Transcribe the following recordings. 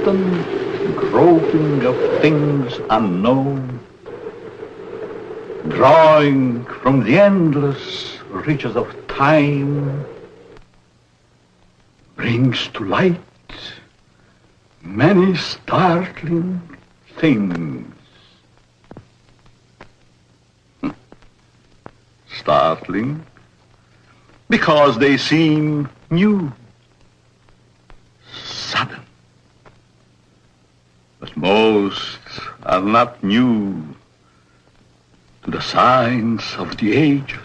constant groping of things unknown, drawing from the endless reaches of time, brings to light many startling things. Startling because they seem new, sudden. But most are not new to the science of the ages.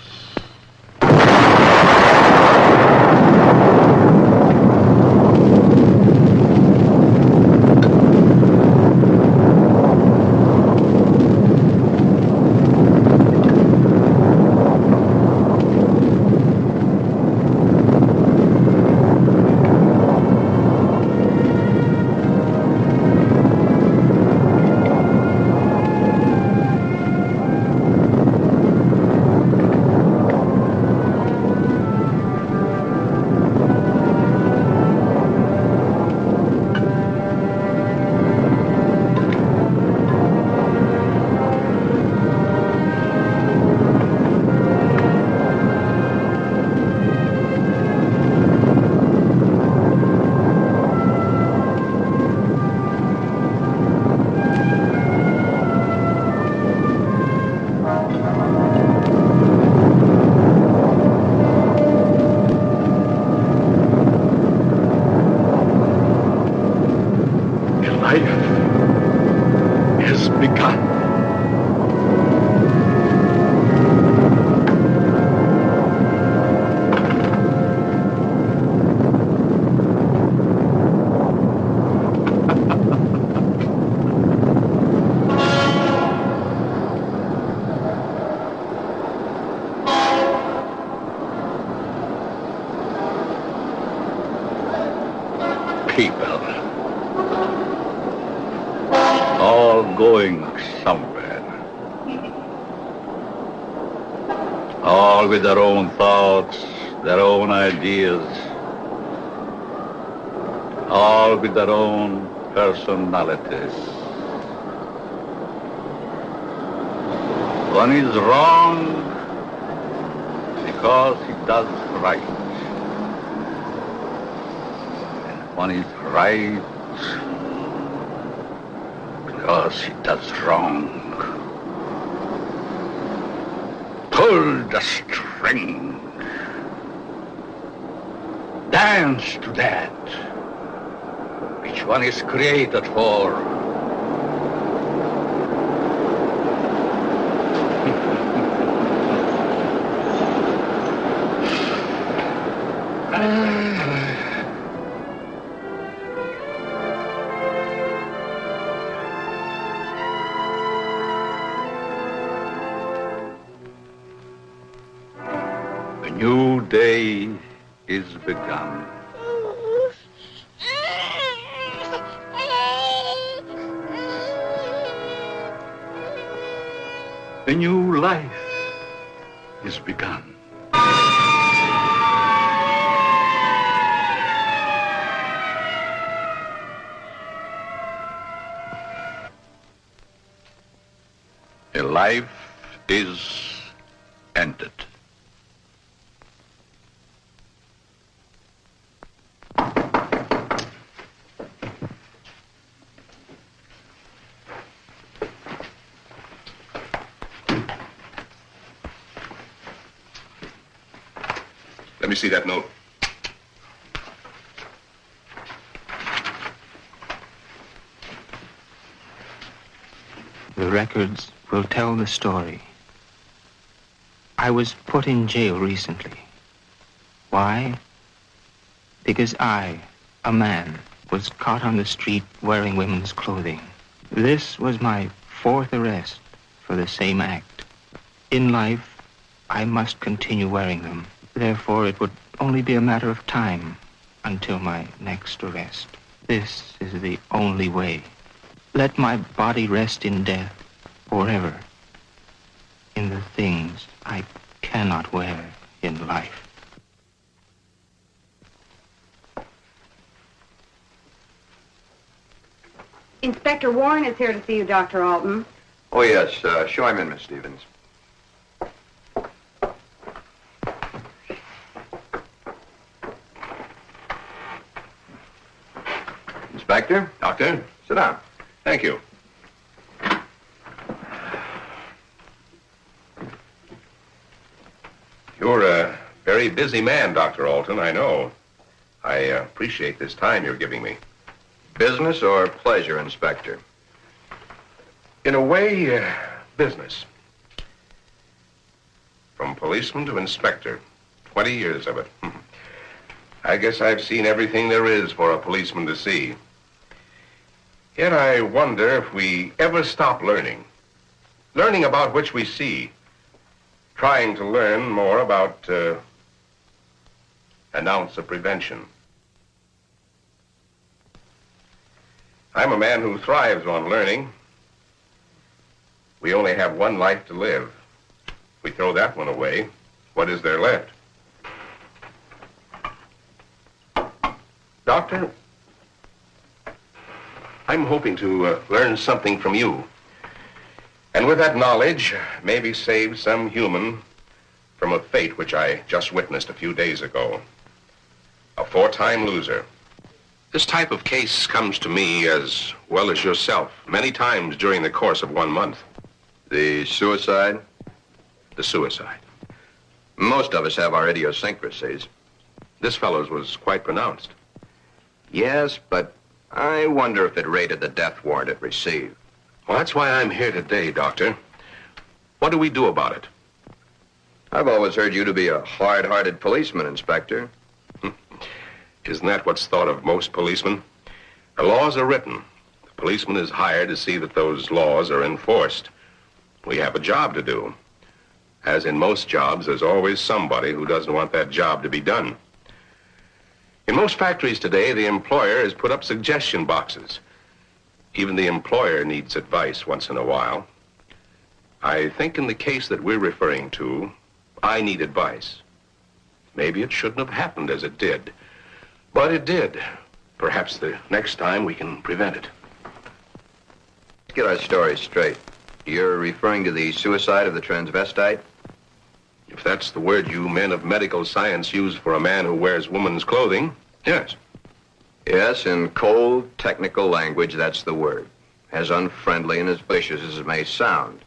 People, all going somewhere, all with their own thoughts, their own ideas, all with their own personalities. One is wrong because he does right. One is right because he does wrong. Pull the string. Dance to that. Which one is created for? A new day is begun. A new life is begun. A life is ended. Let me see that note. The records will tell the story. I was put in jail recently. Why? Because I, a man, was caught on the street wearing women's clothing. This was my fourth arrest for the same act. In life, I must continue wearing them. Therefore, it would only be a matter of time until my next arrest. This is the only way. Let my body rest in death forever in the things I cannot wear in life. Inspector Warren is here to see you, Dr. Alton. Oh, yes. Show him in, Miss Stevens. Inspector? Doctor? Sit down. Thank you. You're a very busy man, Dr. Alton, I know. I appreciate this time you're giving me. Business or pleasure, Inspector? In a way, business. From policeman to inspector. 20 years of it. I guess I've seen everything there is for a policeman to see. Yet I wonder if we ever stop learning. Learning about which we see. Trying to learn more about an ounce of prevention. I'm a man who thrives on learning. We only have one life to live. We throw that one away. What is there left? Doctor, I'm hoping to learn something from you. And with that knowledge, maybe save some human from a fate which I just witnessed a few days ago. A 4-time loser. This type of case comes to me as well as yourself many times during the course of 1 month. The suicide? The suicide. Most of us have our idiosyncrasies. This fellow's was quite pronounced. Yes, but I wonder if it rated the death warrant it received. Well, that's why I'm here today, Doctor. What do we do about it? I've always heard you to be a hard-hearted policeman, Inspector. Isn't that what's thought of most policemen? The laws are written. The policeman is hired to see that those laws are enforced. We have a job to do. As in most jobs, there's always somebody who doesn't want that job to be done. In most factories today, the employer has put up suggestion boxes. Even the employer needs advice once in a while. I think in the case that we're referring to, I need advice. Maybe it shouldn't have happened as it did. But it did. Perhaps the next time we can prevent it. Let's get our story straight. You're referring to the suicide of the transvestite? If that's the word you men of medical science use for a man who wears woman's clothing, yes. Yes, in cold, technical language, that's the word. As unfriendly and as vicious as it may sound.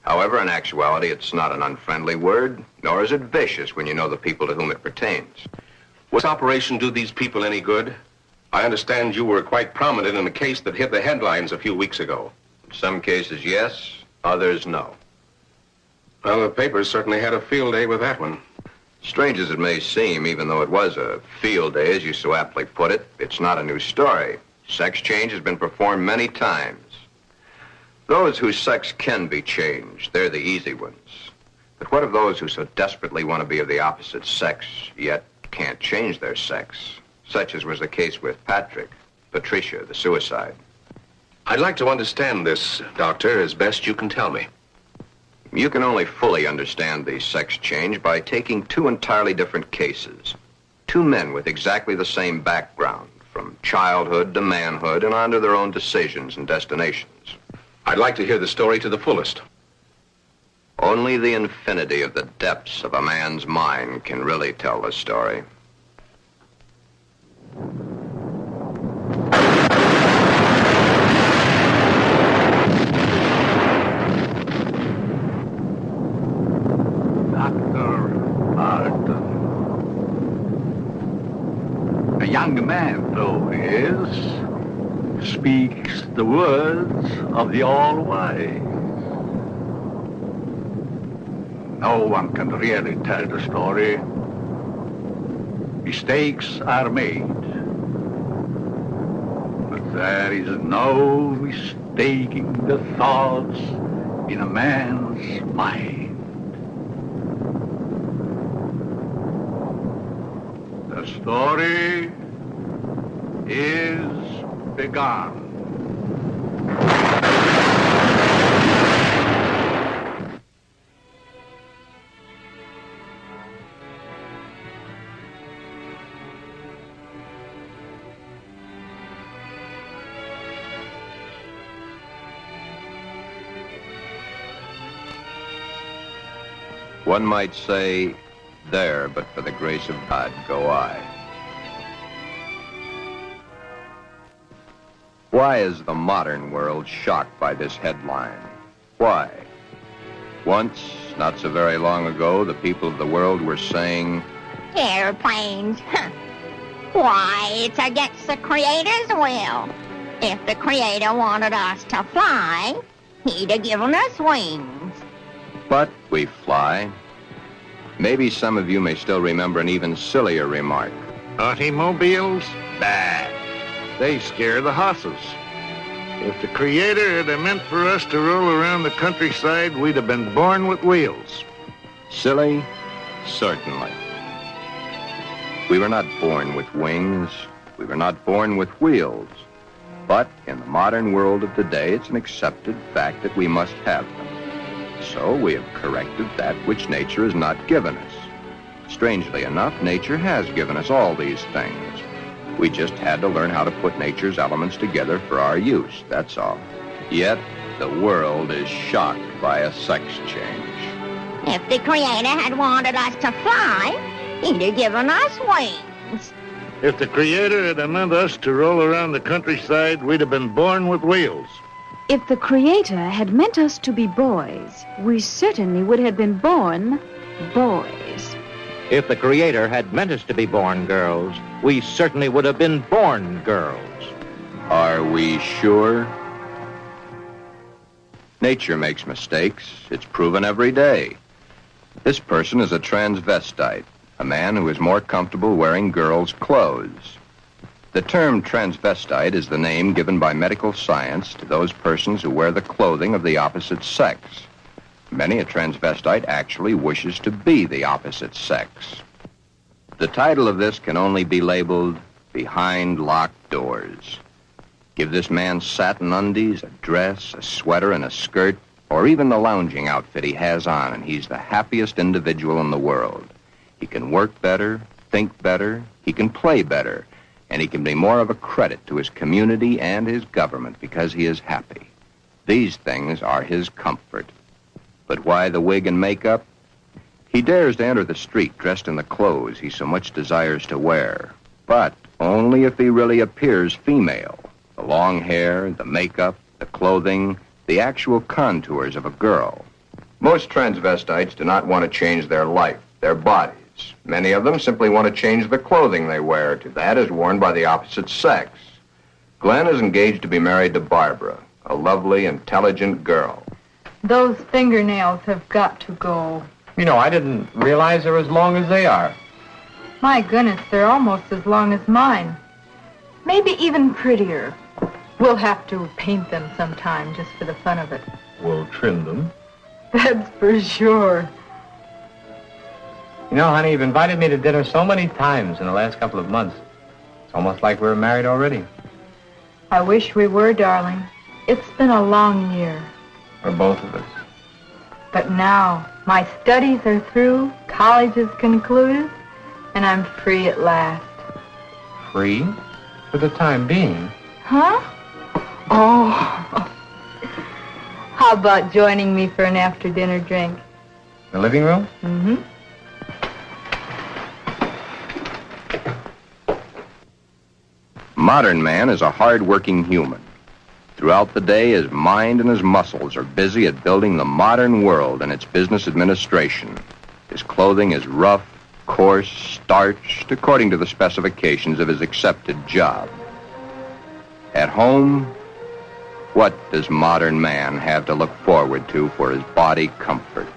However, in actuality, it's not an unfriendly word, nor is it vicious when you know the people to whom it pertains. Will this operation do these people any good? I understand you were quite prominent in a case that hit the headlines a few weeks ago. In some cases, yes. Others, no. Well, the papers certainly had a field day with that one. Strange as it may seem, even though it was a field day, as you so aptly put it, it's not a new story. Sex change has been performed many times. Those whose sex can be changed, they're the easy ones. But what of those who so desperately want to be of the opposite sex, yet can't change their sex? Such as was the case with Patricia, the suicide. I'd like to understand this, Doctor, as best you can tell me. You can only fully understand the sex change by taking two entirely different cases. Two men with exactly the same background, from childhood to manhood and on to their own decisions and destinations. I'd like to hear the story to the fullest. Only the infinity of the depths of a man's mind can really tell the story. A young man, though he is, speaks the words of the All-Wise. No one can really tell the story. Mistakes are made. But there is no mistaking the thoughts in a man's mind. The story is begun. One might say, there, but for the grace of God, go I. Why is the modern world shocked by this headline? Why? Once, not so very long ago, the people of the world were saying, airplanes, huh? Why, it's against the Creator's will. If the Creator wanted us to fly, he'd have given us wings. but we fly. Maybe some of you may still remember an even sillier remark. Automobiles? Bad. They scare the horses. If the Creator had meant for us to roll around the countryside, we'd have been born with wheels. Silly? Certainly. We were not born with wings. We were not born with wheels. But in the modern world of today, it's an accepted fact that we must have them. So we have corrected that which nature has not given us. Strangely enough, nature has given us all these things. We just had to learn how to put nature's elements together for our use, that's all. Yet, the world is shocked by a sex change. If the Creator had wanted us to fly, he'd have given us wings. If the Creator had meant us to roll around the countryside, we'd have been born with wheels. If the Creator had meant us to be boys, we certainly would have been born boys. If the Creator had meant us to be born girls, we certainly would have been born girls. Are we sure? Nature makes mistakes. It's proven every day. This person is a transvestite, a man who is more comfortable wearing girls' clothes. The term transvestite is the name given by medical science to those persons who wear the clothing of the opposite sex. Many a transvestite actually wishes to be the opposite sex. The title of this can only be labeled Behind Locked Doors. Give this man satin undies, a dress, a sweater, and a skirt, or even the lounging outfit he has on, and he's the happiest individual in the world. He can work better, think better, he can play better, and he can be more of a credit to his community and his government because he is happy. These things are his comfort. But why the wig and makeup? He dares to enter the street dressed in the clothes he so much desires to wear, but only if he really appears female. The long hair, the makeup, the clothing, the actual contours of a girl. Most transvestites do not want to change their life, their bodies. Many of them simply want to change the clothing they wear to that is worn by the opposite sex. Glen is engaged to be married to Barbara, a lovely, intelligent girl. Those fingernails have got to go. You know, I didn't realize they're as long as they are. My goodness, they're almost as long as mine. Maybe even prettier. We'll have to paint them sometime just for the fun of it. We'll trim them. That's for sure. You know, honey, you've invited me to dinner so many times in the last couple of months. It's almost like we're married already. I wish we were, darling. It's been a long year. For both of us. But now, my studies are through, college is concluded, and I'm free at last. Free? For the time being. Huh? Oh. How about joining me for an after-dinner drink? The living room? Mm-hmm. Modern man is a hard-working human. Throughout the day, his mind and his muscles are busy at building the modern world and its business administration. His clothing is rough, coarse, starched, according to the specifications of his accepted job. At home, what does modern man have to look forward to for his body comfort?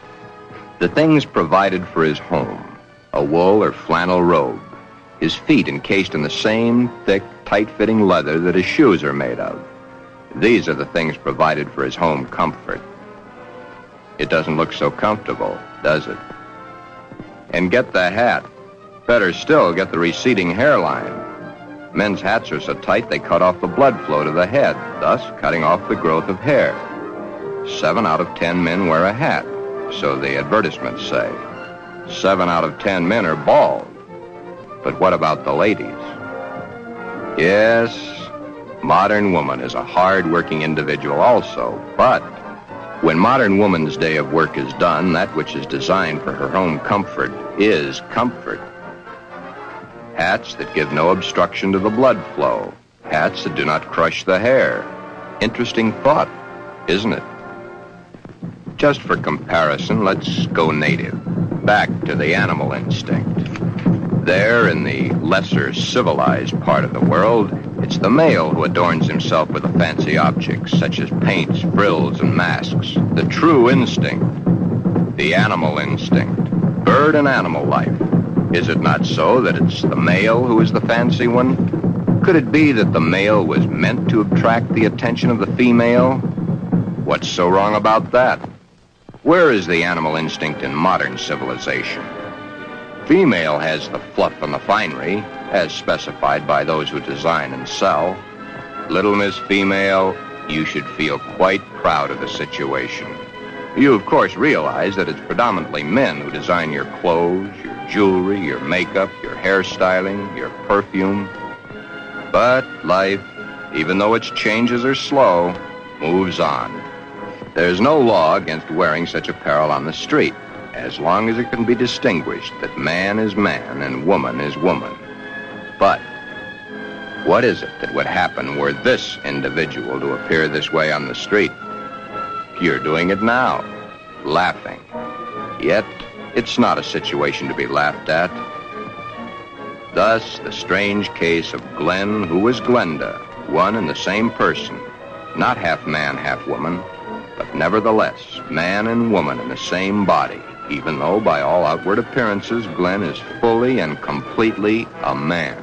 The things provided for his home, a wool or flannel robe, his feet encased in the same thick, tight-fitting leather that his shoes are made of. These are the things provided for his home comfort. It doesn't look so comfortable, does it? And get the hat. Better still, get the receding hairline. Men's hats are so tight they cut off the blood flow to the head, thus cutting off the growth of hair. 7 out of 10 men wear a hat, so the advertisements say. 7 out of 10 men are bald. But what about the ladies? Yes, modern woman is a hard-working individual also, but When modern woman's day of work is done, that which is designed for her home comfort is comfort. Hats that give no obstruction to the blood flow. Hats that do not crush the hair. Interesting thought, isn't it? Just for comparison, let's go native. Back to the animal instinct. There, in the lesser civilized part of the world, it's the male who adorns himself with the fancy objects, such as paints, frills, and masks. The true instinct. The animal instinct. Bird and animal life. Is it not so that it's the male who is the fancy one? Could it be that the male was meant to attract the attention of the female? What's so wrong about that? Where is the animal instinct in modern civilization? Female has the fluff and the finery, as specified by those who design and sell. Little Miss Female, you should feel quite proud of the situation. You, of course, realize that it's predominantly men who design your clothes, your jewelry, your makeup, your hairstyling, your perfume. But life, even though its changes are slow, moves on. There's no law against wearing such apparel on the street, as long as it can be distinguished that man is man and woman is woman. But what is it that would happen were this individual to appear this way on the street? You're doing it now, laughing. Yet, it's not a situation to be laughed at. Thus, the strange case of Glen, who was Glenda, one and the same person, not half man, half woman, but nevertheless, man and woman in the same body, even though by all outward appearances, Glen is fully and completely a man.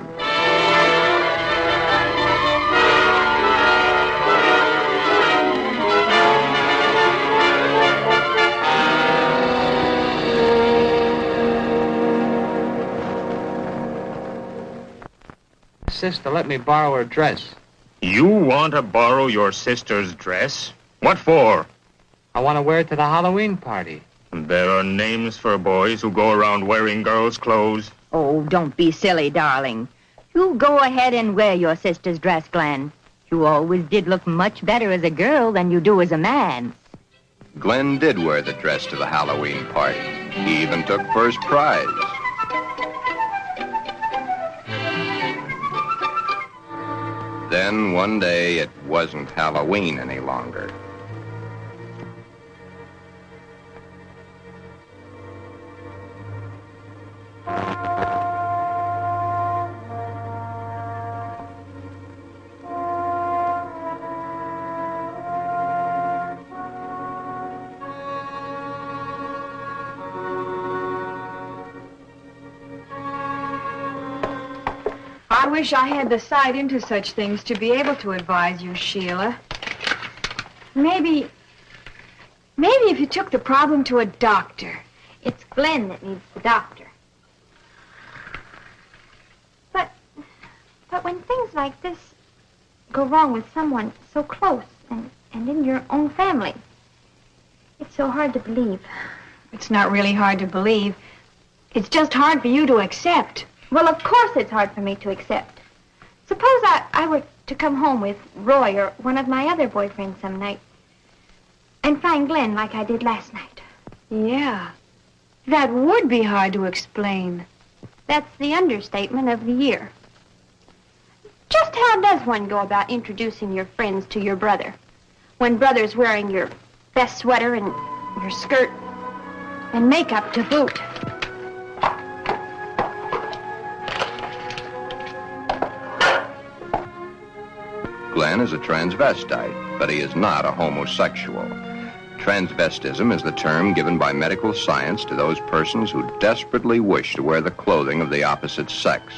Sister, let me borrow her dress. You want to borrow your sister's dress? What for? I want to wear it to the Halloween party. There are names for boys who go around wearing girls' clothes. Oh, don't be silly, darling. You go ahead and wear your sister's dress, Glen. You always did look much better as a girl than you do as a man. Glen did wear the dress to the Halloween party. He even took first prize. Then one day it wasn't Halloween any longer. I wish I had the sight into such things to be able to advise you, Sheila. Maybe if you took the problem to a doctor. It's Glen that needs the doctor. But when things like this go wrong with someone so close and in your own family, it's so hard to believe. It's not really hard to believe. It's just hard for you to accept. Well, of course it's hard for me to accept. Suppose I were to come home with Roy or one of my other boyfriends some night and find Glen like I did last night. Yeah, that would be hard to explain. That's the understatement of the year. Just how does one go about introducing your friends to your brother when brother's wearing your best sweater and your skirt and makeup to boot? Glen is a transvestite, but he is not a homosexual. Transvestism is the term given by medical science to those persons who desperately wish to wear the clothing of the opposite sex,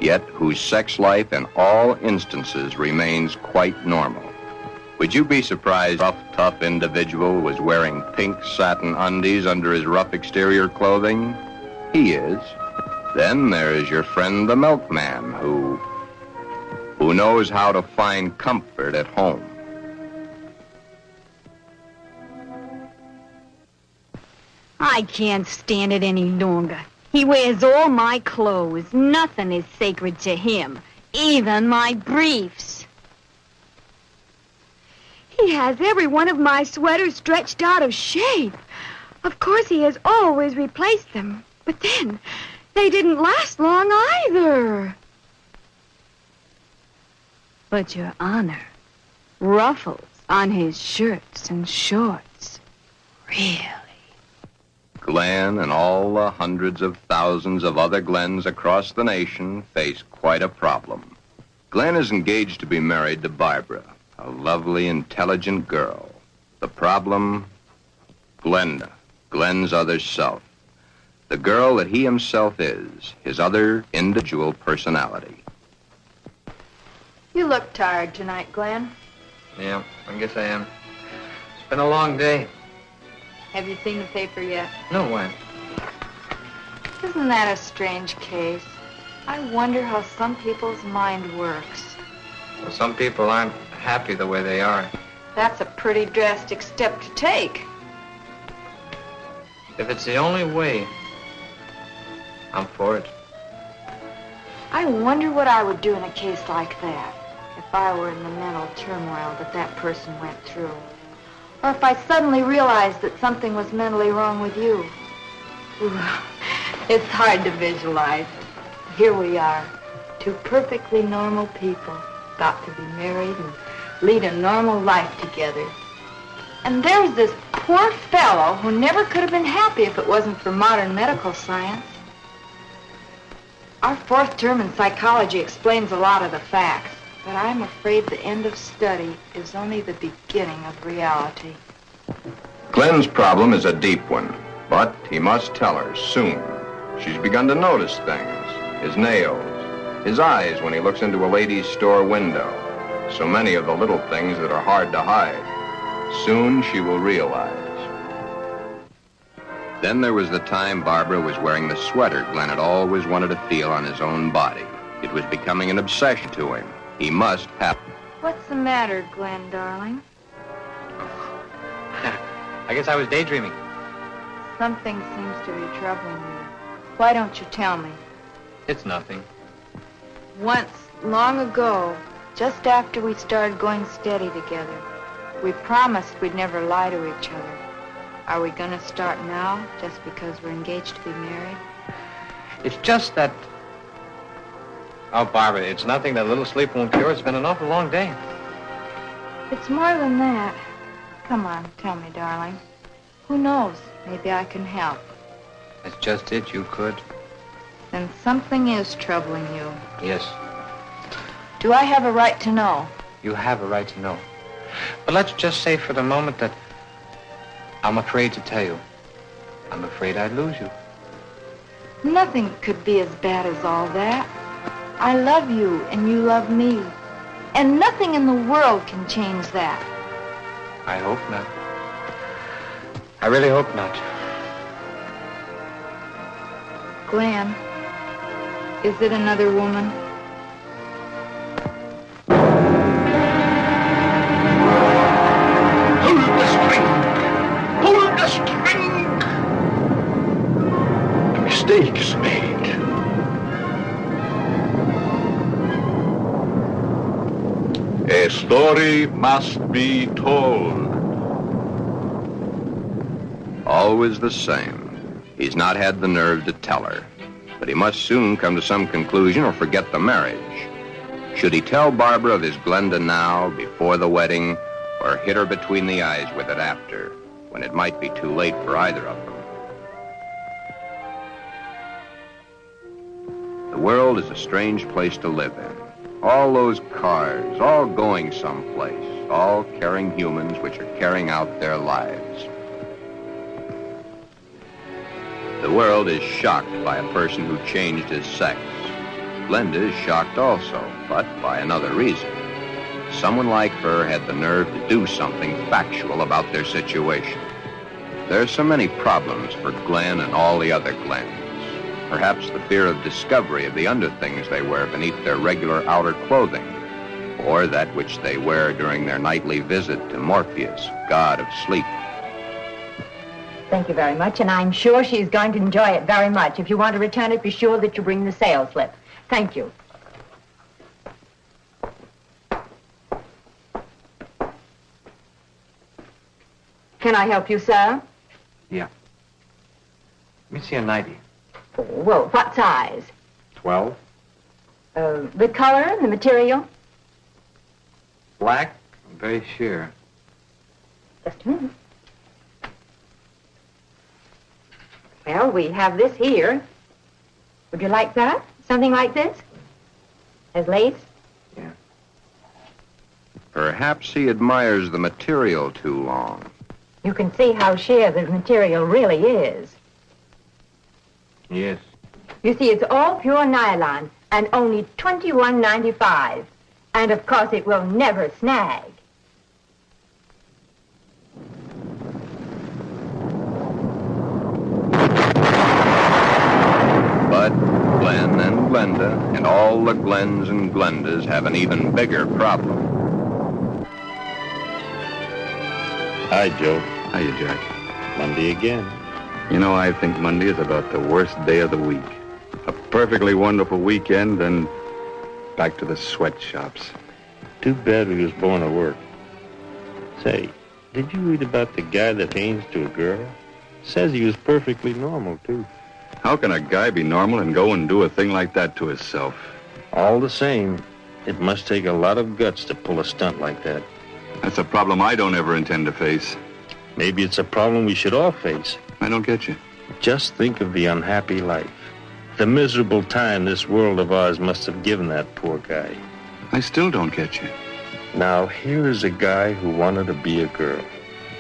yet whose sex life in all instances remains quite normal. Would you be surprised if a tough individual was wearing pink satin undies under his rough exterior clothing? He is. Then there is your friend the milkman who knows how to find comfort at home. I can't stand it any longer. He wears all my clothes. Nothing is sacred to him, even my briefs. He He has every one of my sweaters stretched out of shape. Of course, he has always replaced them. But then, they didn't last long either. But, Your Honor, ruffles on his shirts and shorts. Really? Glen and all the hundreds of thousands of other Glens across the nation face quite a problem. Glen is engaged to be married to Barbara, a lovely, intelligent girl. The problem? Glenda, Glen's other self. The girl that he himself is, his other individual personality. You look tired tonight, Glen. Yeah, I guess I am. It's been a long day. Have you seen the paper yet? No, why? Isn't that a strange case? I wonder how some people's mind works. Well, some people aren't happy the way they are. That's a pretty drastic step to take. If it's the only way, I'm for it. I wonder what I would do in a case like that if I were in the mental turmoil that person went through. Or if I suddenly realized that something was mentally wrong with you. Ooh, it's hard to visualize. Here we are, two perfectly normal people, got to be married and lead a normal life together. And there's this poor fellow who never could have been happy if it wasn't for modern medical science. Our fourth term in psychology explains a lot of the facts. But I'm afraid the end of study is only the beginning of reality. Glen's problem is a deep one, but he must tell her soon. She's begun to notice things. His nails, his eyes when he looks into a lady's store window. So many of the little things that are hard to hide. Soon she will realize. Then there was the time Barbara was wearing the sweater Glen had always wanted to feel on his own body. It was becoming an obsession to him. He must have. What's the matter, Glen, darling? I guess I was daydreaming. Something seems to be troubling you. Why don't you tell me? It's nothing. Once, long ago, just after we started going steady together, we promised we'd never lie to each other. Are we going to start now, just because we're engaged to be married? It's just that... Oh, Barbara, it's nothing that little sleep won't cure. It's been an awful long day. It's more than that. Come on, tell me, darling. Who knows? Maybe I can help. That's just it, you could. Then something is troubling you. Yes. Do I have a right to know? You have a right to know. But let's just say for the moment that I'm afraid to tell you. I'm afraid I'd lose you. Nothing could be as bad as all that. I love you, and you love me. And nothing in the world can change that. I hope not. I really hope not. Glen, is it another woman? Pull the string! Pull the string! A mistake is made. A story must be told. Always the same. He's not had the nerve to tell her. But he must soon come to some conclusion or forget the marriage. Should he tell Barbara of his Glenda now, before the wedding, or hit her between the eyes with it after, when it might be too late for either of them? The world is a strange place to live in. All those cars, all going someplace, all carrying humans which are carrying out their lives. The world is shocked by a person who changed his sex. Glenda is shocked also, but by another reason. Someone like her had the nerve to do something factual about their situation. There are so many problems for Glen and all the other Glens. Perhaps the fear of discovery of the underthings they wear beneath their regular outer clothing, or that which they wear during their nightly visit to Morpheus, god of sleep. Thank you very much, and I'm sure she's going to enjoy it very much. If you want to return it, be sure that you bring the sales slip. Thank you. Can I help you, sir? Yeah. Let me see a 90. Well, what size? 12. The color, the material? Black? I'm very sure. Just a minute. Well, we have this here. Would you like that? Something like this? As lace? Yeah. Perhaps he admires the material too long. You can see how sheer the material really is. Yes. You see, it's all pure nylon and only $21.95. And, of course, it will never snag. But Glen and Glenda and all the Glens and Glendas have an even bigger problem. Hi, Joe. Hiya, Jack. Monday again. You know, I think Monday is about the worst day of the week. A perfectly wonderful weekend, and back to the sweatshops. Too bad we was born to work. Say, did you read about the guy that hangs to a girl? Says he was perfectly normal, too. How can a guy be normal and go and do a thing like that to himself? All the same, it must take a lot of guts to pull a stunt like that. That's a problem I don't ever intend to face. Maybe it's a problem we should all face. I don't get you. Just think of the unhappy life. The miserable time this world of ours must have given that poor guy. I still don't get you. Now, here is a guy who wanted to be a girl.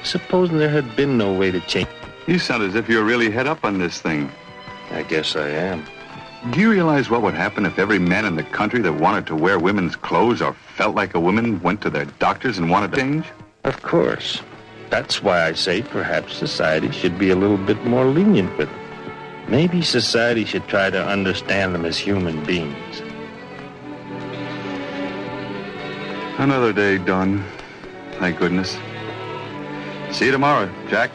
Supposing there had been no way to change. You sound as if you're really head up on this thing. I guess I am. Do you realize what would happen if every man in the country that wanted to wear women's clothes or felt like a woman went to their doctors and wanted to change? Of course. That's why I say perhaps society should be a little bit more lenient with them. Maybe society should try to understand them as human beings. Another day done. Thank goodness. See you tomorrow, Jack.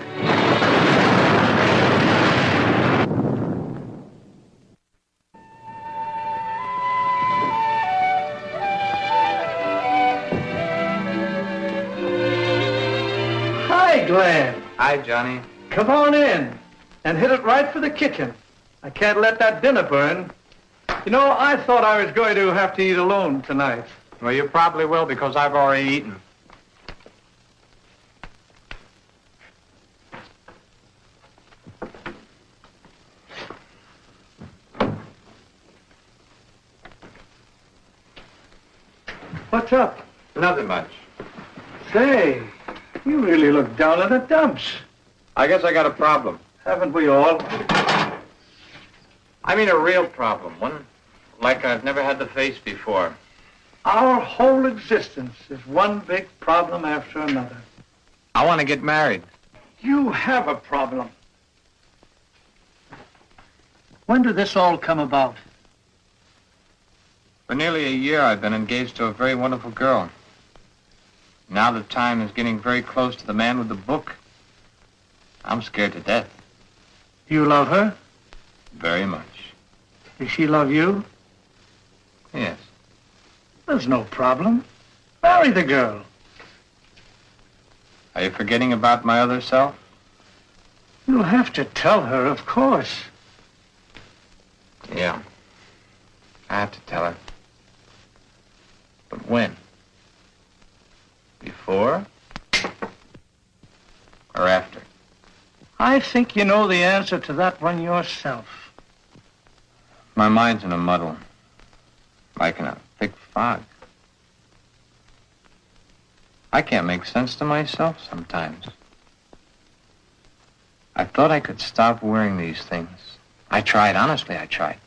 Hi, Glen. Hi, Johnny. Come on in and hit it right for the kitchen. I can't let that dinner burn. You know, I thought I was going to have to eat alone tonight. Well, you probably will because I've already eaten. What's up? Nothing much. Say, you really look down in the dumps. I guess I got a problem. Haven't we all? I mean a real problem. One like I've never had to face before. Our whole existence is one big problem after another. I want to get married. You have a problem. When did this all come about? For nearly a year, I've been engaged to a very wonderful girl. Now the time is getting very close to the man with the book. I'm scared to death. You love her? Very much. Does she love you? Yes. There's no problem. Marry the girl. Are you forgetting about my other self? You'll have to tell her, of course. Yeah. I have to tell her. But when? Before? Or after? I think you know the answer to that one yourself. My mind's in a muddle. Like in a thick fog. I can't make sense to myself sometimes. I thought I could stop wearing these things. I tried, honestly, I tried.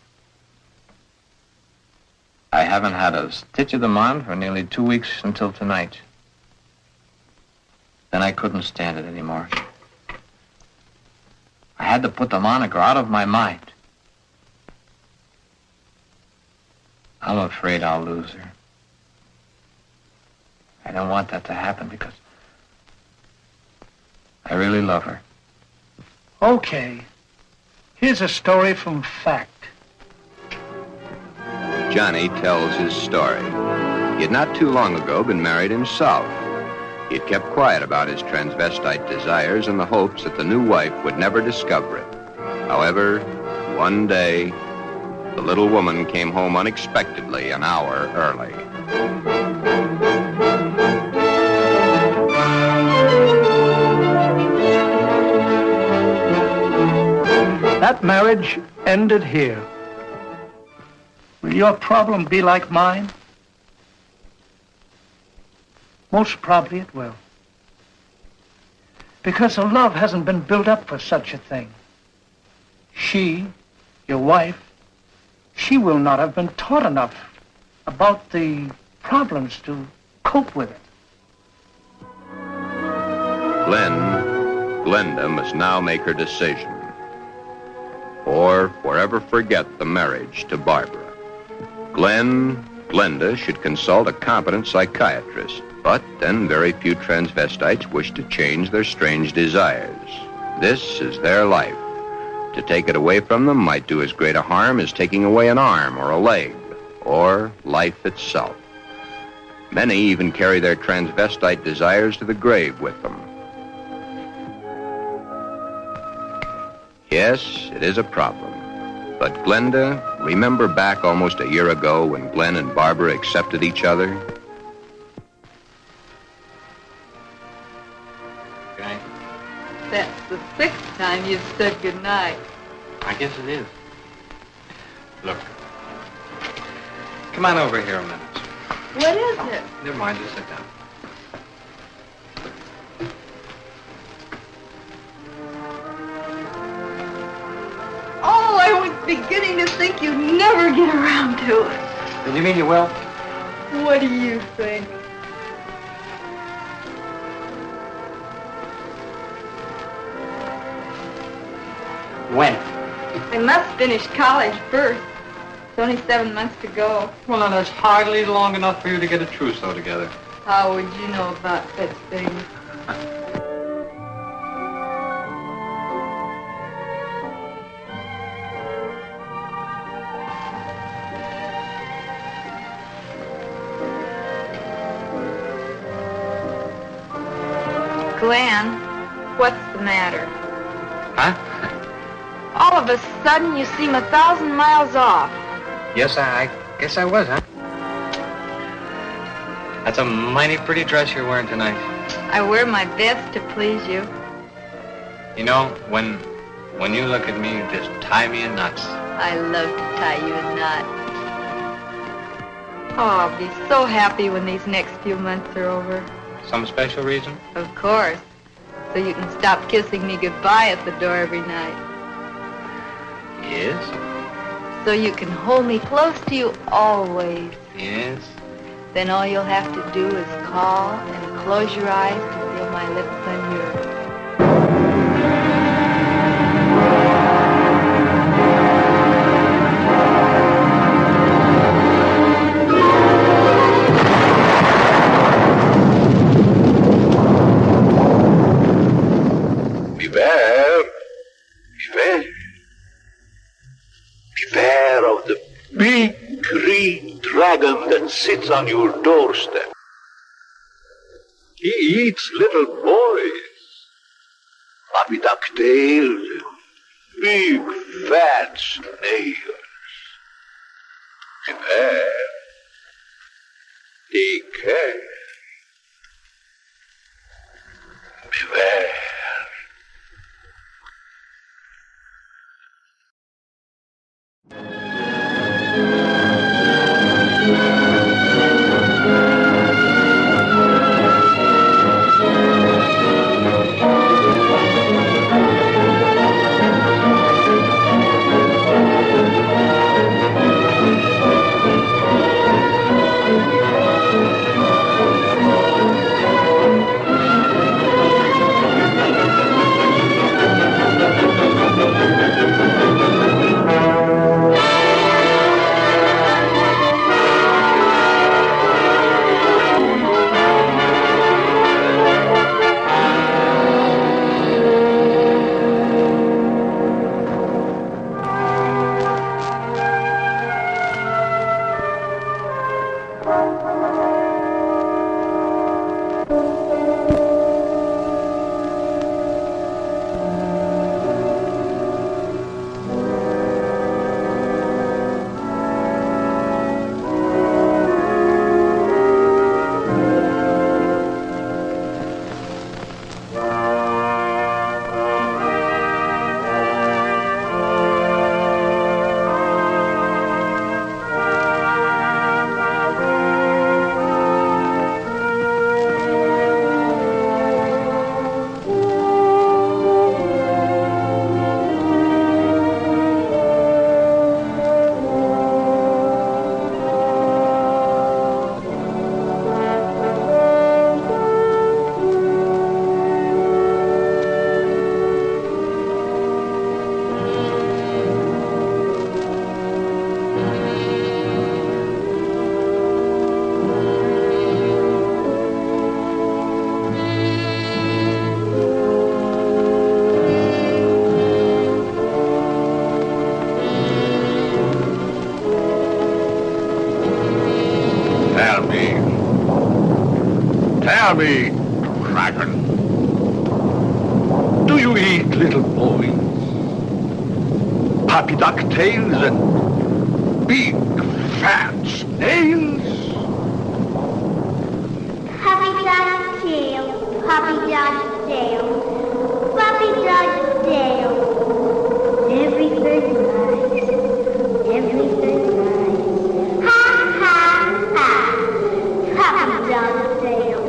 I haven't had a stitch of them on for nearly 2 weeks until tonight. Then I couldn't stand it anymore. I had to put them on or go out of my mind. I'm afraid I'll lose her. I don't want that to happen because I really love her. Okay. Here's a story from fact. Johnny tells his story. He had not too long ago been married himself. He had kept quiet about his transvestite desires in the hopes that the new wife would never discover it. However, one day, the little woman came home unexpectedly an hour early. That marriage ended here. Will your problem be like mine? Most probably it will. Because the love hasn't been built up for such a thing. She, your wife, she will not have been taught enough about the problems to cope with it. Glenda must now make her decision, or forever forget the marriage to Barbara. Glenda should consult a competent psychiatrist, but then very few transvestites wish to change their strange desires. This is their life. To take it away from them might do as great a harm as taking away an arm or a leg, or life itself. Many even carry their transvestite desires to the grave with them. Yes, it is a problem. But Glenda, remember back almost a year ago when Glen and Barbara accepted each other? Okay. That's the 6th time you've said goodnight. I guess it is. Look. Come on over here a minute. What is it? Never mind, just sit down. Oh, I was beginning to think you'd never get around to it. Then you mean you will? What do you think? When? I must finish college first. It's only 7 months to go. Well, now, that's hardly long enough for you to get a trousseau together. How would you know about such things? Glen, what's the matter? Huh? All of a sudden, you seem 1,000 miles off. Yes, I guess I was, huh? That's a mighty pretty dress you're wearing tonight. I wear my best to please you. You know, when you look at me, you just tie me in knots. I love to tie you in knots. Oh, I'll be so happy when these next few months are over. Some special reason? Of course. So you can stop kissing me goodbye at the door every night. Yes? So you can hold me close to you always. Yes? Then all you'll have to do is call and close your eyes to feel my lips on yours. Beware of the big green dragon that sits on your doorstep. He eats little boys. Floppy ducktails, big fat snails. Beware. Take care. Beware. Answer me, dragon. Do you eat little boys? Puppy ducktails and big fat snails? Puppy dog's tail, puppy dog's tail, puppy dog's tail. Every bird flies, every bird flies. Ha, ha, ha, puppy dog's tail.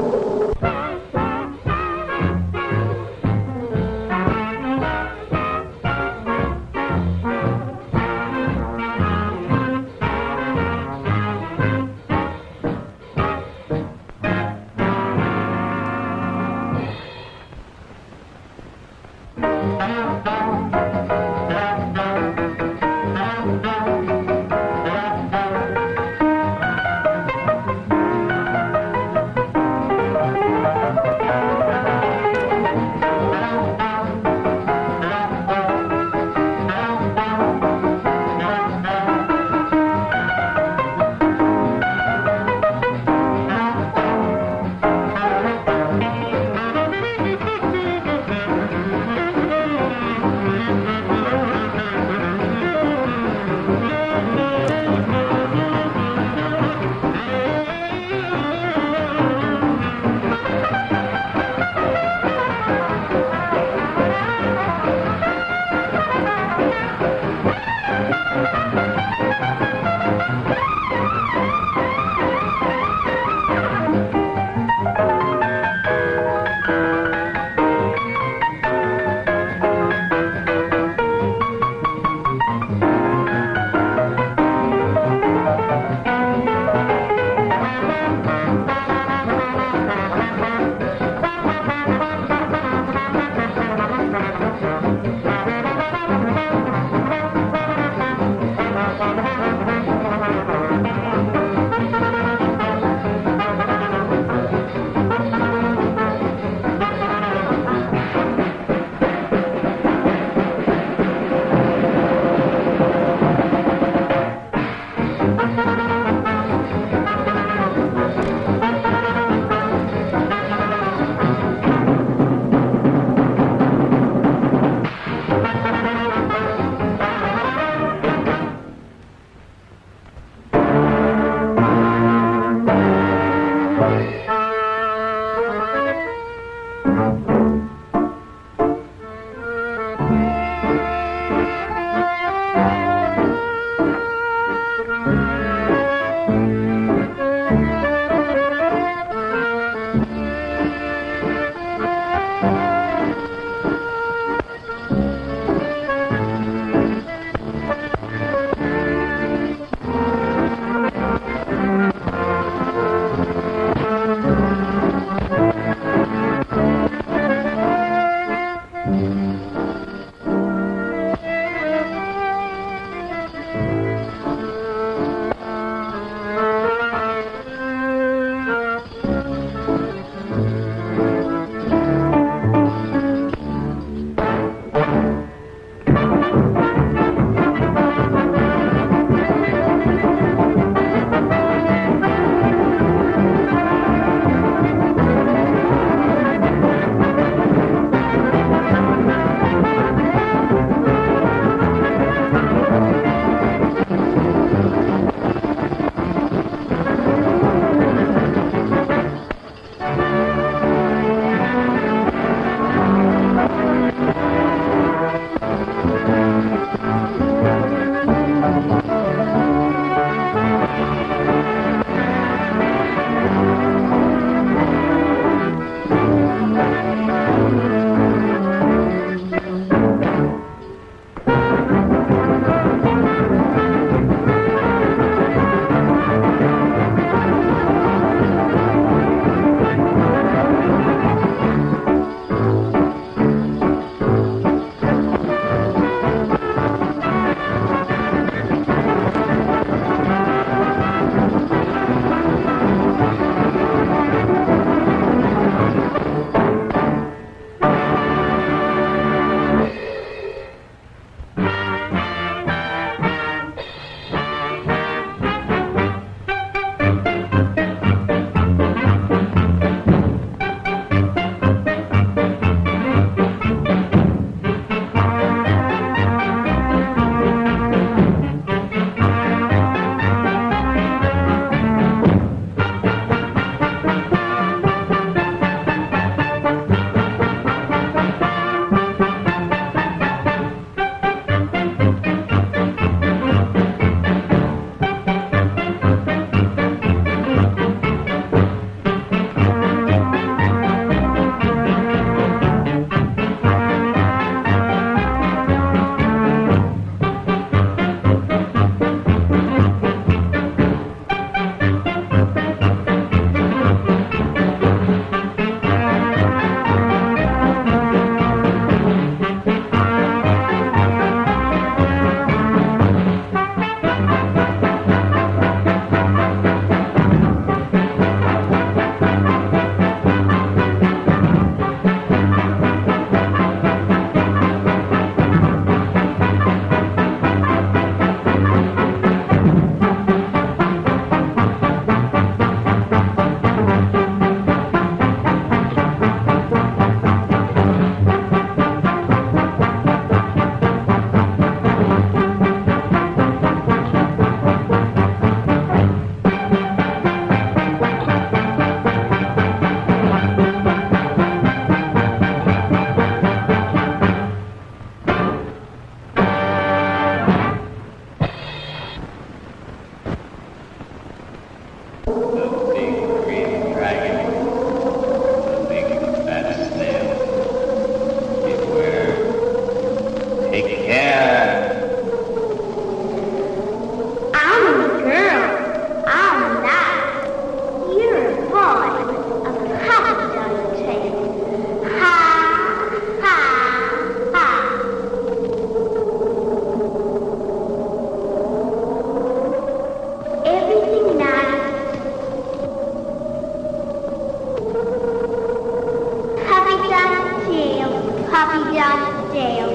Puppy Dog's tail.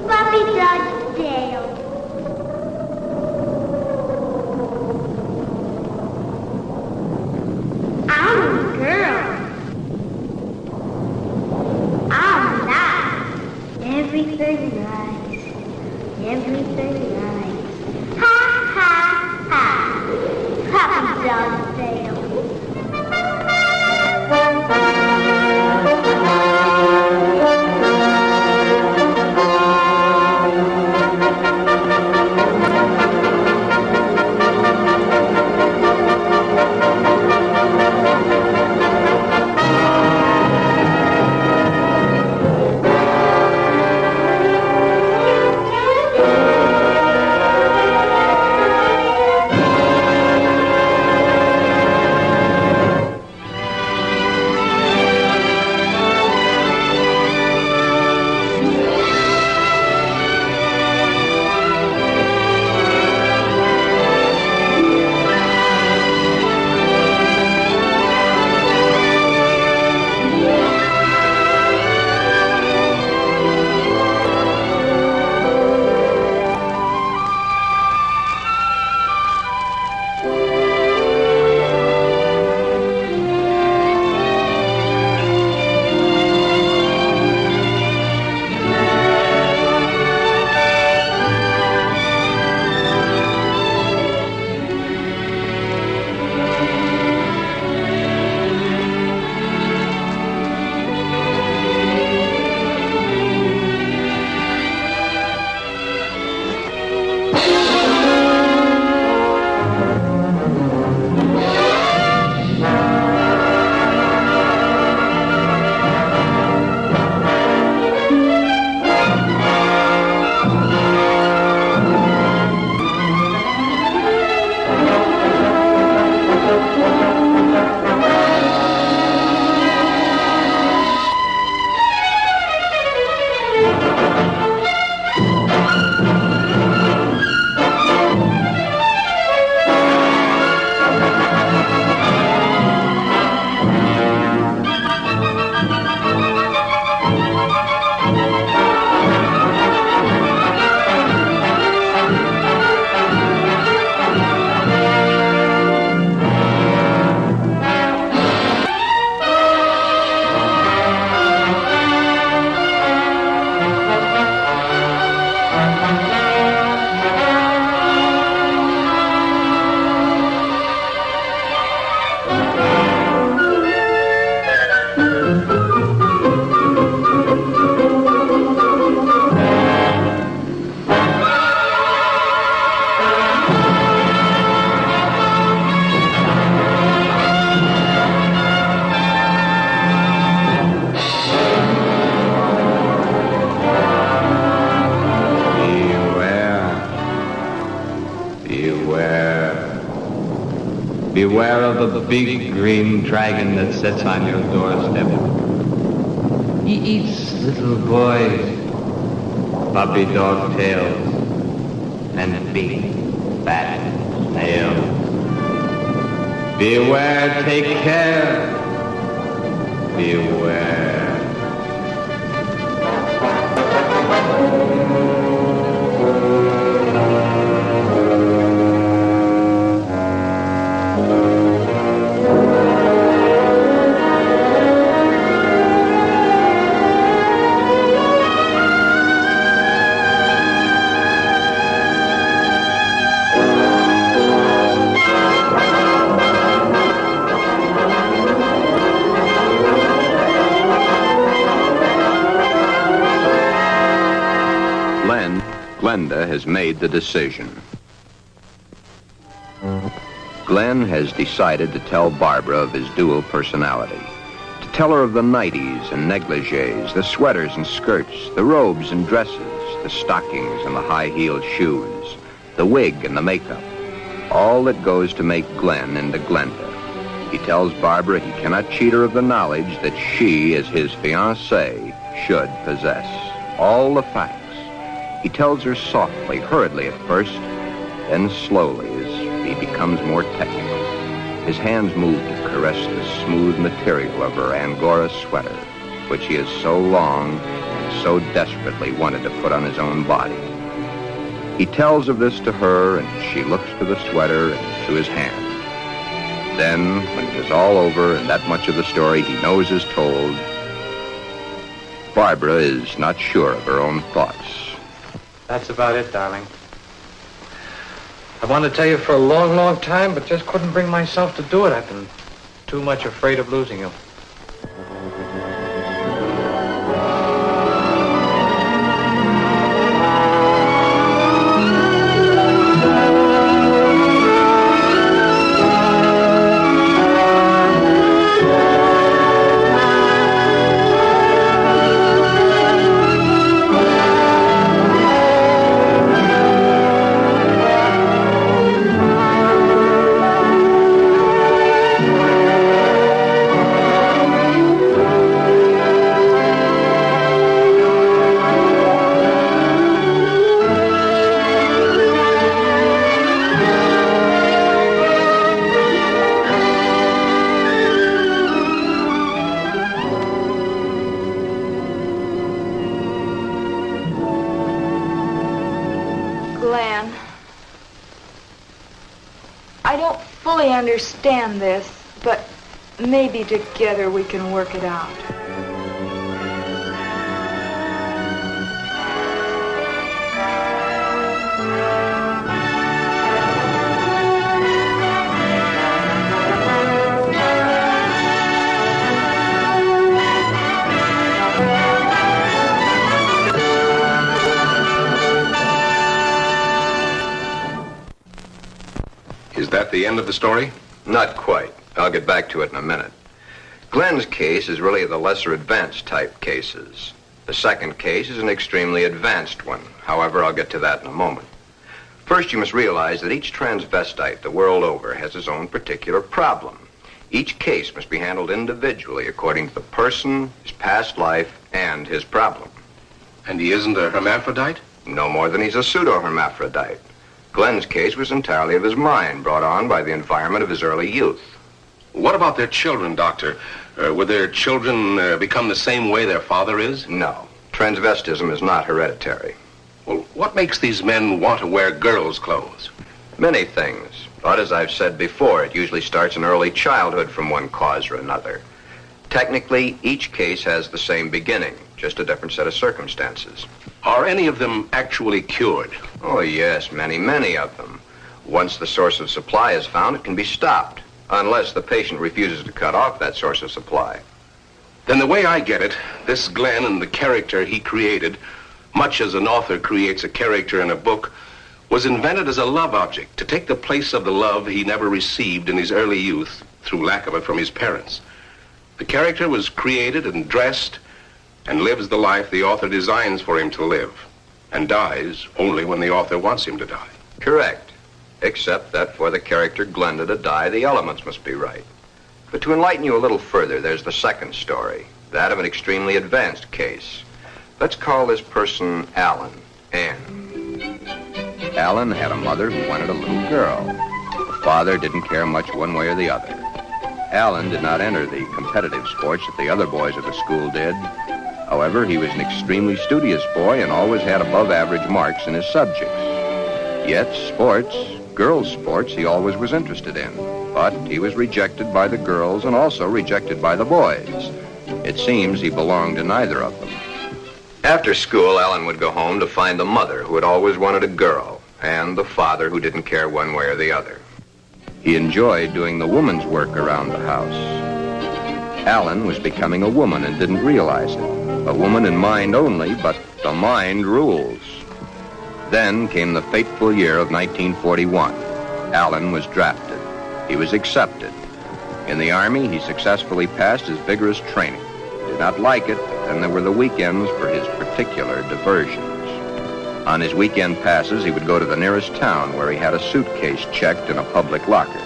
Puppy Dog's tail. I'm a girl. I'm not. Everything lies. Everything lies. Ha, ha, ha. Puppy Dog's tail. Beware of the big green dragon that sits on your doorstep. He eats little boys, puppy dog tails, and big fat snails. Beware, take care. Beware. Glenda has made the decision. Glen has decided to tell Barbara of his dual personality. To tell her of the nighties and negligees, the sweaters and skirts, the robes and dresses, the stockings and the high-heeled shoes, the wig and the makeup. All that goes to make Glen into Glenda. He tells Barbara he cannot cheat her of the knowledge that she, as his fiancée, should possess. All the facts. He tells her softly, hurriedly at first, then slowly as he becomes more technical. His hands move to caress the smooth material of her Angora sweater, which he has so long so desperately wanted to put on his own body. He tells of this to her, and she looks to the sweater and to his hand. Then, when it is all over and that much of the story he knows is told, Barbara is not sure of her own thoughts. That's about it, darling. I wanted to tell you for a long, long time, but just couldn't bring myself to do it. I've been too much afraid of losing you. Glen, I don't fully understand this, but maybe together we can work it out. Is that the end of the story? Not quite. I'll get back to it in a minute. Glen's case is really the lesser advanced type cases. The second case is an extremely advanced one. However, I'll get to that in a moment. First, you must realize that each transvestite the world over has his own particular problem. Each case must be handled individually according to the person, his past life, and his problem. And he isn't a hermaphrodite? No more than he's a pseudo-hermaphrodite. Glen's case was entirely of his mind, brought on by the environment of his early youth. What about their children, Doctor? Would their children become the same way their father is? No. Transvestism is not hereditary. Well, what makes these men want to wear girls' clothes? Many things. But as I've said before, it usually starts in early childhood from one cause or another. Technically, each case has the same beginning, just a different set of circumstances. Are any of them actually cured? Oh, yes, many of them. Once the source of supply is found, it can be stopped, unless the patient refuses to cut off that source of supply. Then the way I get it, this Glen and the character he created, much as an author creates a character in a book, was invented as a love object to take the place of the love he never received in his early youth through lack of it from his parents. The character was created and dressed and lives the life the author designs for him to live, and dies only when the author wants him to die. Correct. Except that for the character Glenda to die, the elements must be right. But to enlighten you a little further, there's the second story, that of an extremely advanced case. Let's call this person Alan, Ann. Alan had a mother who wanted a little girl. The father didn't care much one way or the other. Alan did not enter the competitive sports that the other boys at the school did. However, he was an extremely studious boy and always had above-average marks in his subjects. Yet sports, girls' sports, he always was interested in. But he was rejected by the girls and also rejected by the boys. It seems he belonged to neither of them. After school, Alan would go home to find the mother who had always wanted a girl and the father who didn't care one way or the other. He enjoyed doing the woman's work around the house. Alan was becoming a woman and didn't realize it. A woman in mind only, but the mind rules. Then came the fateful year of 1941. Alan was drafted. He was accepted. In the Army, he successfully passed his vigorous training. He did not like it, but then there were the weekends for his particular diversions. On his weekend passes, he would go to the nearest town where he had a suitcase checked in a public locker.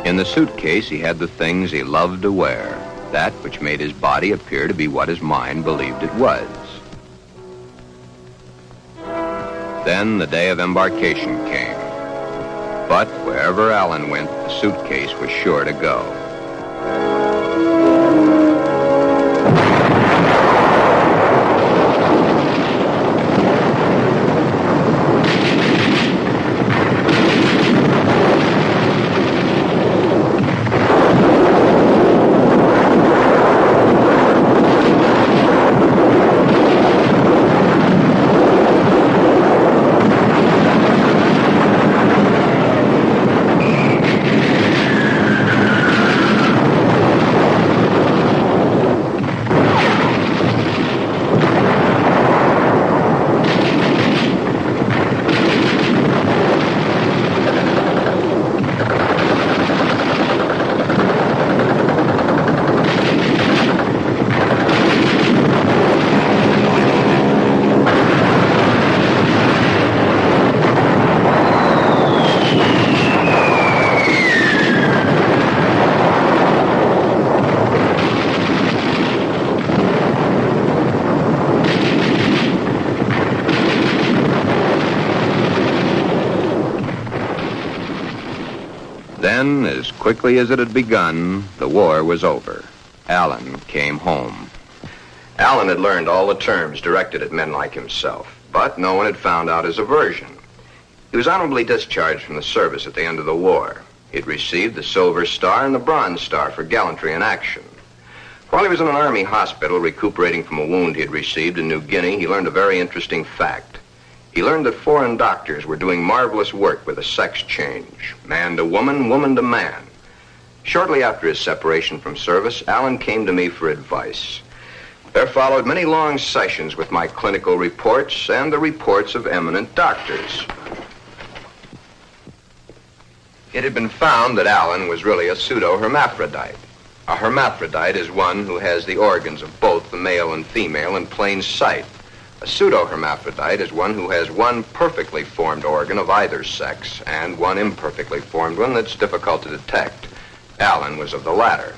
In the suitcase, he had the things he loved to wear, that which made his body appear to be what his mind believed it was. Then the day of embarkation came. But wherever Alan went, the suitcase was sure to go. as quickly as it had begun, the war was over. Alan came home. Alan had learned all the terms directed at men like himself, but no one had found out his aversion. He was honorably discharged from the service at the end of the war. He'd received the Silver Star and the Bronze Star for gallantry in action. While he was in an army hospital recuperating from a wound he had received in New Guinea, he learned a very interesting fact. He learned that foreign doctors were doing marvelous work with a sex change, man to woman, woman to man. Shortly after his separation from service, Alan came to me for advice. There followed many long sessions with my clinical reports and the reports of eminent doctors. It had been found that Alan was really a pseudo-hermaphrodite. A hermaphrodite is one who has the organs of both the male and female in plain sight. A pseudo-hermaphrodite is one who has one perfectly formed organ of either sex and one imperfectly formed one that's difficult to detect. Alan was of the latter.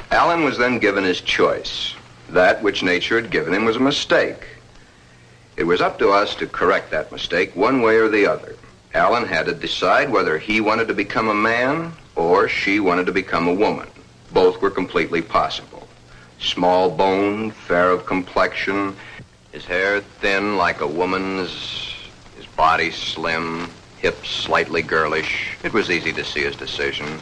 Alan was then given his choice. That which nature had given him was a mistake. It was up to us to correct that mistake one way or the other. Alan had to decide whether he wanted to become a man or she wanted to become a woman. Both were completely possible. Small-boned, fair of complexion, his hair thin like a woman's, his body slim, hips slightly girlish. It was easy to see his decision,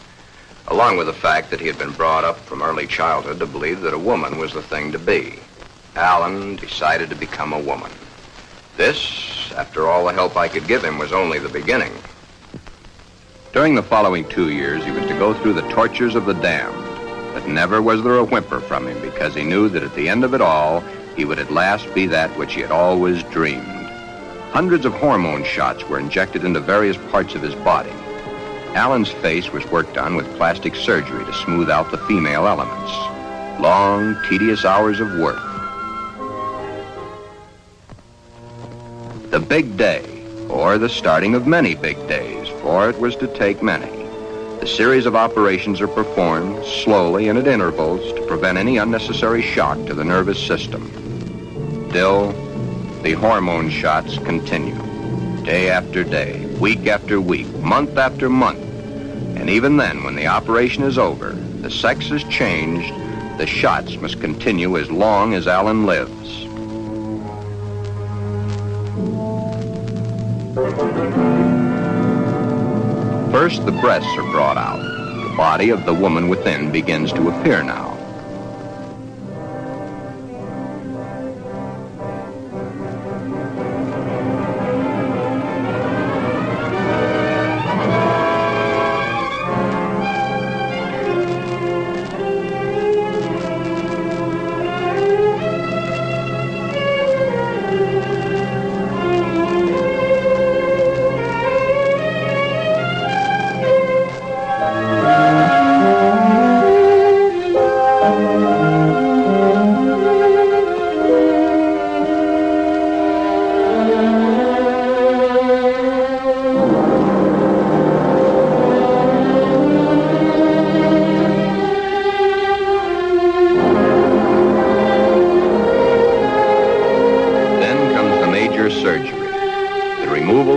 along with the fact that he had been brought up from early childhood to believe that a woman was the thing to be. Alan decided to become a woman. This, after all the help I could give him, was only the beginning. During the following 2 years, he was to go through the tortures of the damned. But never was there a whimper from him, because he knew that at the end of it all, he would at last be that which he had always dreamed. Hundreds of hormone shots were injected into various parts of his body. Alan's face was worked on with plastic surgery to smooth out the female elements. Long, tedious hours of work. The big day, or the starting of many big days, for it was to take many. The series of operations are performed slowly and at intervals to prevent any unnecessary shock to the nervous system. Still, the hormone shots continue, day after day, week after week, month after month. And even then, when the operation is over, the sex is changed, the shots must continue as long as Alan lives. First, the breasts are brought out. The body of the woman within begins to appear now.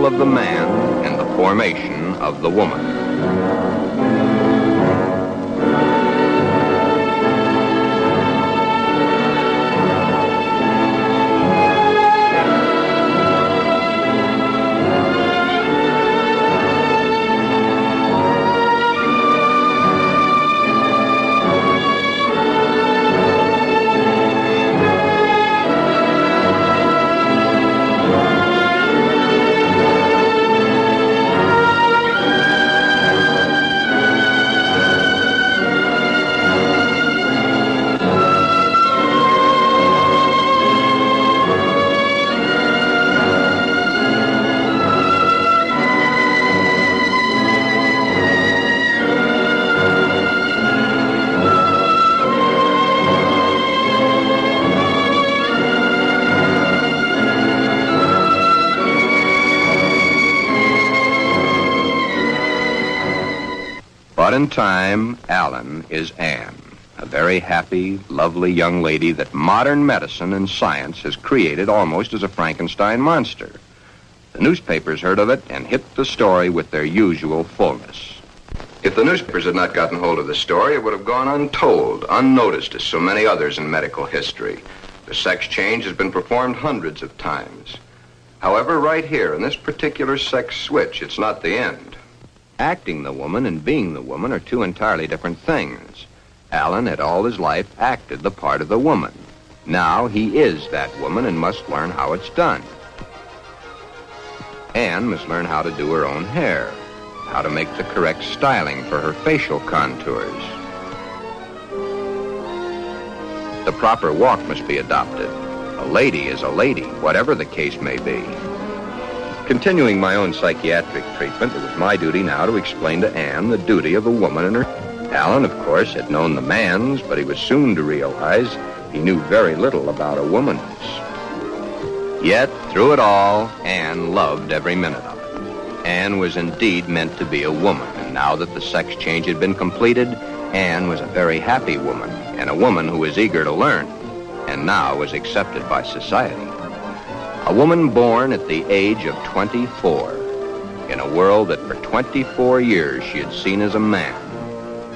Of the man and the formation of the woman. But in time, Alan is Anne, a very happy, lovely young lady that modern medicine and science has created almost as a Frankenstein monster. The newspapers heard of it and hit the story with their usual fullness. If the newspapers had not gotten hold of the story, it would have gone untold, unnoticed as so many others in medical history. The sex change has been performed hundreds of times. However, right here, in this particular sex switch, it's not the end. Acting the woman and being the woman are two entirely different things. Alan had all his life acted the part of the woman. Now he is that woman and must learn how it's done. Anne must learn how to do her own hair, how to make the correct styling for her facial contours. The proper walk must be adopted. A lady is a lady, whatever the case may be. Continuing my own psychiatric treatment, it was my duty now to explain to Anne the duty of a woman and her. Alan, of course, had known the man's, but he was soon to realize he knew very little about a woman's. Yet, through it all, Anne loved every minute of it. Anne was indeed meant to be a woman, and now that the sex change had been completed, Anne was a very happy woman, and a woman who was eager to learn, and now was accepted by society. A woman born at the age of 24, in a world that for 24 years she had seen as a man,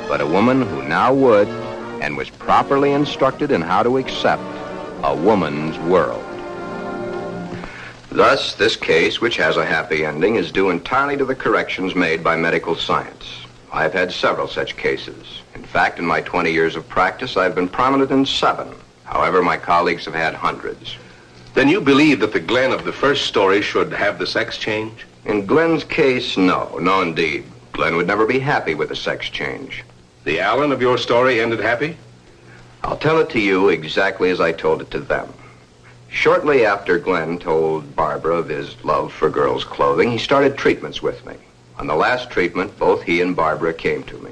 but a woman who now would, and was properly instructed in how to accept, a woman's world. Thus, this case, which has a happy ending, is due entirely to the corrections made by medical science. I've had several such cases. In fact, in my 20 years of practice, I've been prominent in 7. However, my colleagues have had hundreds. Then you believe that the Glen of the first story should have the sex change? In Glen's case, no. No, indeed. Glen would never be happy with a sex change. The Alan of your story ended happy? I'll tell it to you exactly as I told it to them. Shortly after Glen told Barbara of his love for girls' clothing, he started treatments with me. On the last treatment, both he and Barbara came to me.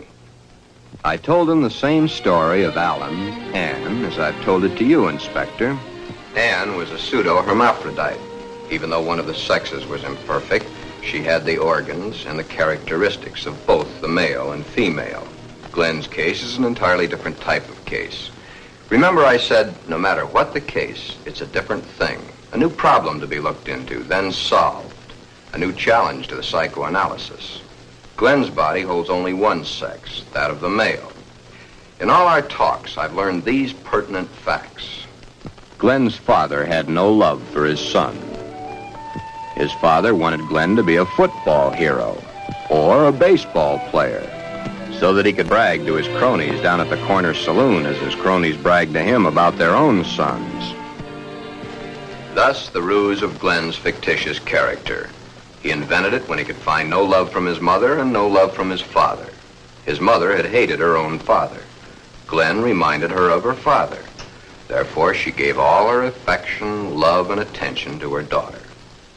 I told him the same story of Alan, Anne, as I've told it to you, Inspector. Anne was a pseudo-hermaphrodite. Even though one of the sexes was imperfect, she had the organs and the characteristics of both the male and female. Glen's case is an entirely different type of case. Remember I said, no matter what the case, it's a different thing. A new problem to be looked into, then solved. A new challenge to the psychoanalysis. Glen's body holds only one sex, that of the male. In all our talks, I've learned these pertinent facts. Glen's father had no love for his son. His father wanted Glen to be a football hero or a baseball player so that he could brag to his cronies down at the corner saloon as his cronies bragged to him about their own sons. Thus, the ruse of Glen's fictitious character. He invented it when he could find no love from his mother and no love from his father. His mother had hated her own father. Glen reminded her of her father. Therefore, she gave all her affection, love, and attention to her daughter.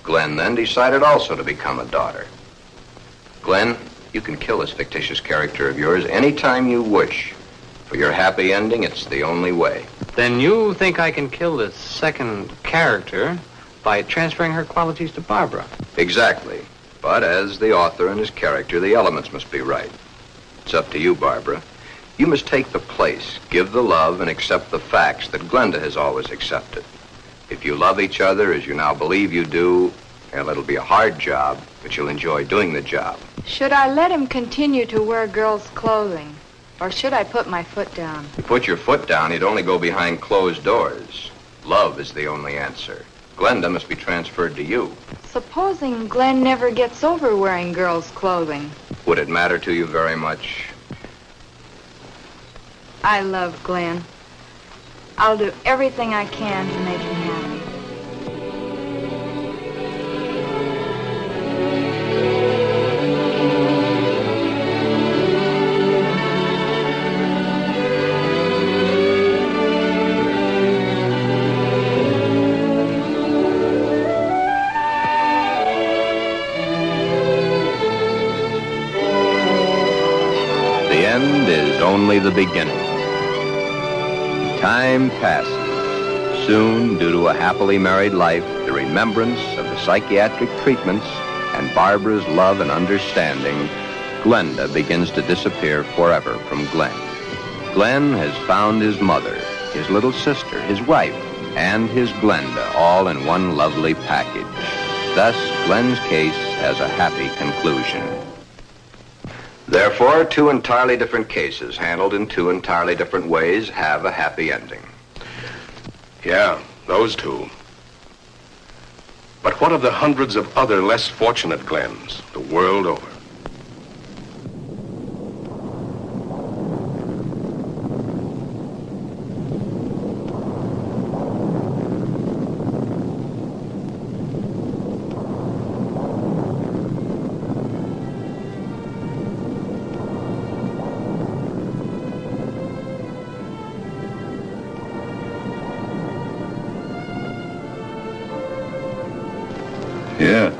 Glen then decided also to become a daughter. Glen, you can kill this fictitious character of yours anytime you wish. For your happy ending, it's the only way. Then you think I can kill this second character by transferring her qualities to Barbara? Exactly. But as the author and his character, the elements must be right. It's up to you, Barbara. You must take the place, give the love, and accept the facts that Glenda has always accepted. If you love each other as you now believe you do, well, it'll be a hard job, but you'll enjoy doing the job. Should I let him continue to wear girls' clothing? Or should I put my foot down? If you put your foot down, you'd only go behind closed doors. Love is the only answer. Glenda must be transferred to you. Supposing Glen never gets over wearing girls' clothing. Would it matter to you very much? I love Glen. I'll do everything I can to make him happy. The end is only the beginning. Time passes. Soon, due to a happily married life, the remembrance of the psychiatric treatments, and Barbara's love and understanding, Glenda begins to disappear forever from Glen. Glen has found his mother, his little sister, his wife, and his Glenda all in one lovely package. Thus, Glen's case has a happy conclusion. Therefore, two entirely different cases, handled in two entirely different ways, have a happy ending. Yeah, those two. But what of the hundreds of other less fortunate Glens the world over? Yes.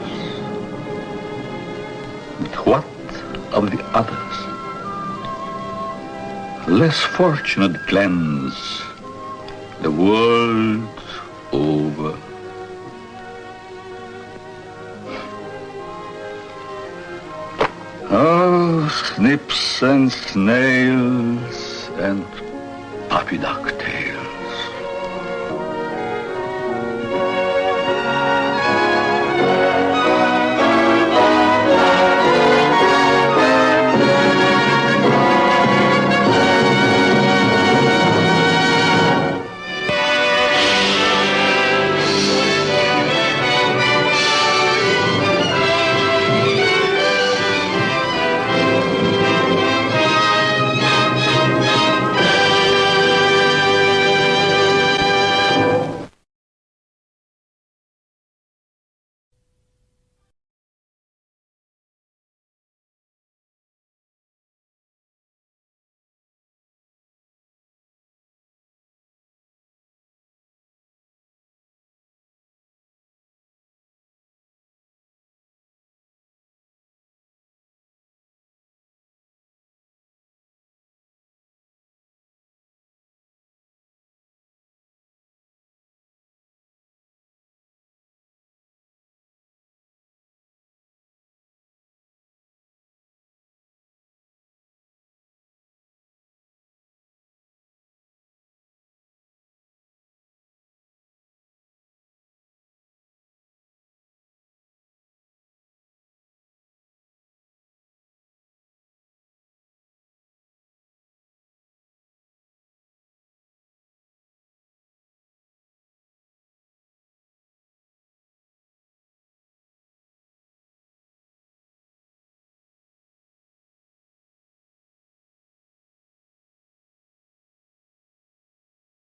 But what of the others? Less fortunate Glens the world over. Oh, snips and snails and puppy ducktails.